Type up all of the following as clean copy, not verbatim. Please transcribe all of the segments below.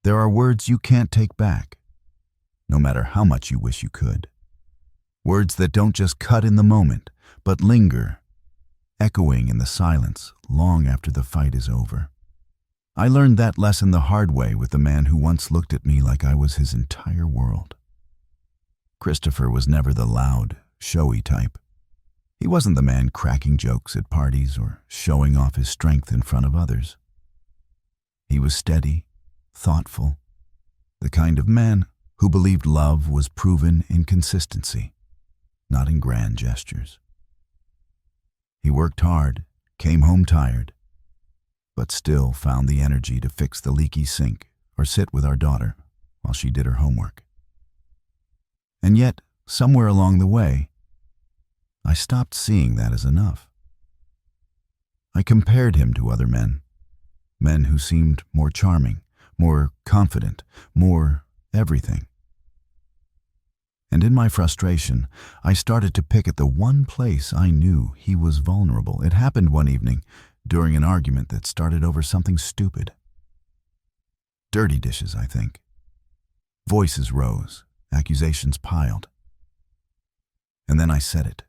There are words you can't take back, no matter how much you wish you could. Words that don't just cut in the moment, but linger, echoing in the silence long after the fight is over. I learned that lesson the hard way with the man who once looked at me like I was his entire world. Christopher was never the loud, showy type. He wasn't the man cracking jokes at parties or showing off his strength in front of others. He was steady, thoughtful, the kind of man who believed love was proven in consistency, not in grand gestures. He worked hard, came home tired, but still found the energy to fix the leaky sink or sit with our daughter while she did her homework. And yet, somewhere along the way, I stopped seeing that as enough. I compared him to other men who seemed more charming, more confident, more everything. And in my frustration, I started to pick at the one place I knew he was vulnerable. It happened one evening during an argument that started over something stupid. Dirty dishes, I think. Voices rose, accusations piled. And then I said it.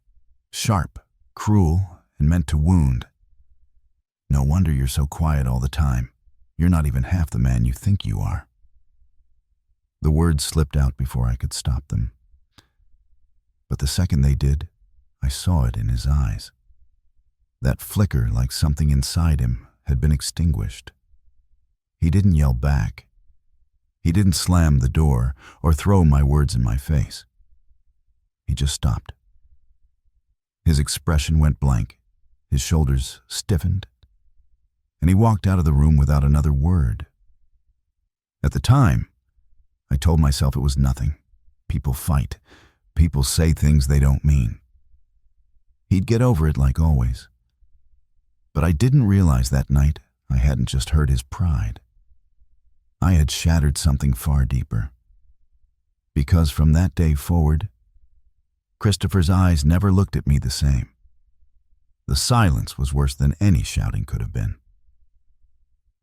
Sharp, cruel, and meant to wound. No wonder you're so quiet all the time. You're not even half the man you think you are. The words slipped out before I could stop them. But the second they did, I saw it in his eyes. That flicker like something inside him had been extinguished. He didn't yell back. He didn't slam the door or throw my words in my face. He just stopped. His expression went blank, his shoulders stiffened, and he walked out of the room without another word. At the time, I told myself it was nothing. People fight. People say things they don't mean. He'd get over it like always. But I didn't realize that night I hadn't just hurt his pride. I had shattered something far deeper. Because from that day forward, Christopher's eyes never looked at me the same. The silence was worse than any shouting could have been.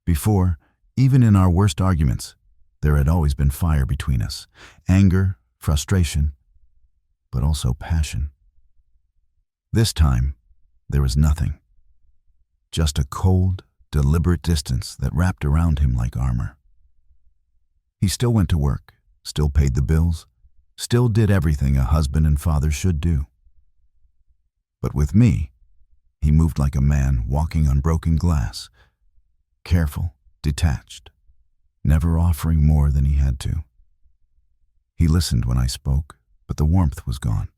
Before, even in our worst arguments, there had always been fire between us, anger, frustration, but also passion. This time, there was nothing. Just a cold, deliberate distance that wrapped around him like armor. He still went to work, still paid the bills, still did everything a husband and father should do. But with me, he moved like a man walking on broken glass, careful, detached, never offering more than he had to. He listened when I spoke, but the warmth was gone.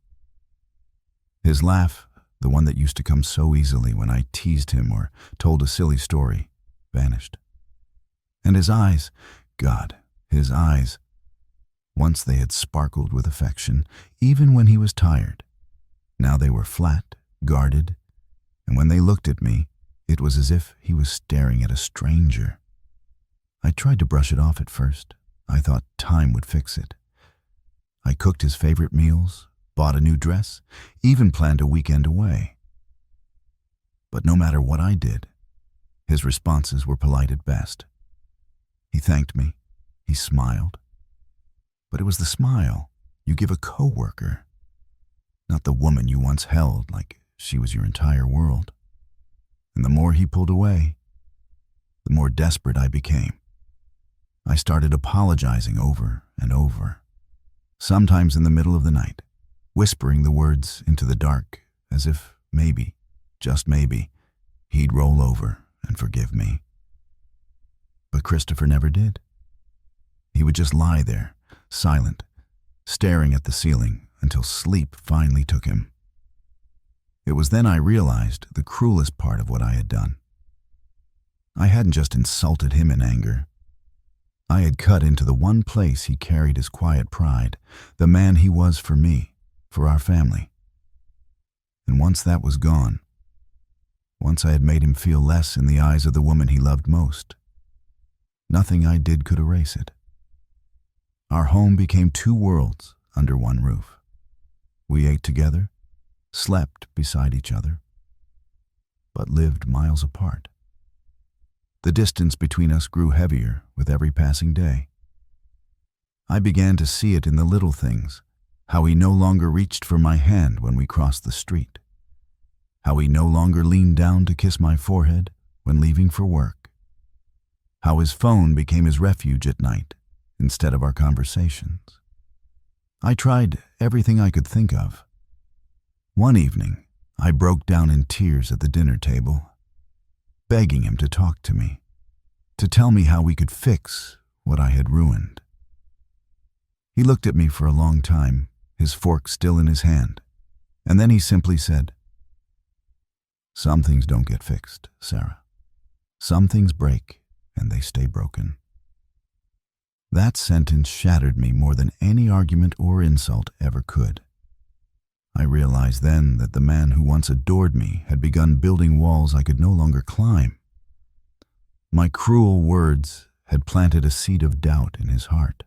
His laugh, the one that used to come so easily when I teased him or told a silly story, vanished. And his eyes, God, his eyes, once they had sparkled with affection, even when he was tired. Now they were flat, guarded, and when they looked at me, it was as if he was staring at a stranger. I tried to brush it off at first. I thought time would fix it. I cooked his favorite meals, bought a new dress, even planned a weekend away. But no matter what I did, his responses were polite at best. He thanked me. He smiled. But it was the smile you give a coworker, not the woman you once held like she was your entire world. And the more he pulled away, the more desperate I became. I started apologizing over and over, sometimes in the middle of the night, whispering the words into the dark as if maybe, just maybe, he'd roll over and forgive me. But Christopher never did. He would just lie there, silent, staring at the ceiling until sleep finally took him. It was then I realized the cruelest part of what I had done. I hadn't just insulted him in anger. I had cut into the one place he carried his quiet pride, the man he was for me, for our family. And once that was gone, once I had made him feel less in the eyes of the woman he loved most, nothing I did could erase it. Our home became two worlds under one roof. We ate together, slept beside each other, but lived miles apart. The distance between us grew heavier with every passing day. I began to see it in the little things, how he no longer reached for my hand when we crossed the street, how he no longer leaned down to kiss my forehead when leaving for work, how his phone became his refuge at night instead of our conversations. I tried everything I could think of. One evening, I broke down in tears at the dinner table, begging him to talk to me, to tell me how we could fix what I had ruined. He looked at me for a long time, his fork still in his hand, and then he simply said, "Some things don't get fixed, Sarah. Some things break, and they stay broken." That sentence shattered me more than any argument or insult ever could. I realized then that the man who once adored me had begun building walls I could no longer climb. My cruel words had planted a seed of doubt in his heart.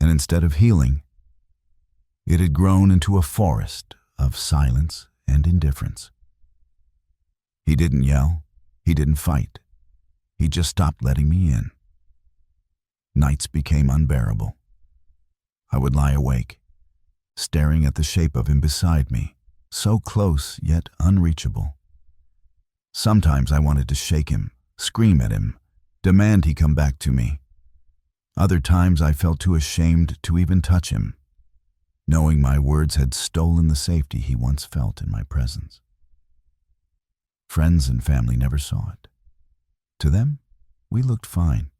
And instead of healing, it had grown into a forest of silence and indifference. He didn't yell, he didn't fight. He just stopped letting me in. Nights became unbearable. I would lie awake, staring at the shape of him beside me, so close yet unreachable. Sometimes I wanted to shake him, scream at him, demand he come back to me. Other times I felt too ashamed to even touch him, knowing my words had stolen the safety he once felt in my presence. Friends and family never saw it. To them, we looked fine.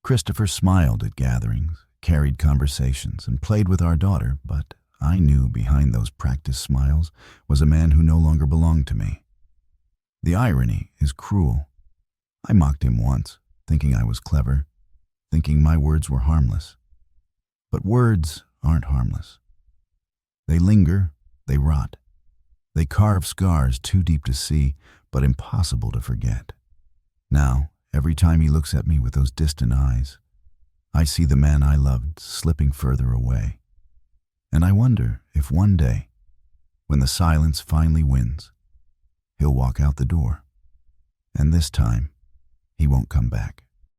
Christopher smiled at gatherings, carried conversations, and played with our daughter, but I knew behind those practiced smiles was a man who no longer belonged to me. The irony is cruel. I mocked him once, thinking I was clever, thinking my words were harmless. But words aren't harmless. They linger, they rot. They carve scars too deep to see, but impossible to forget. Now, every time he looks at me with those distant eyes, I see the man I loved slipping further away. And I wonder if one day, when the silence finally wins, he'll walk out the door. And this time, he won't come back.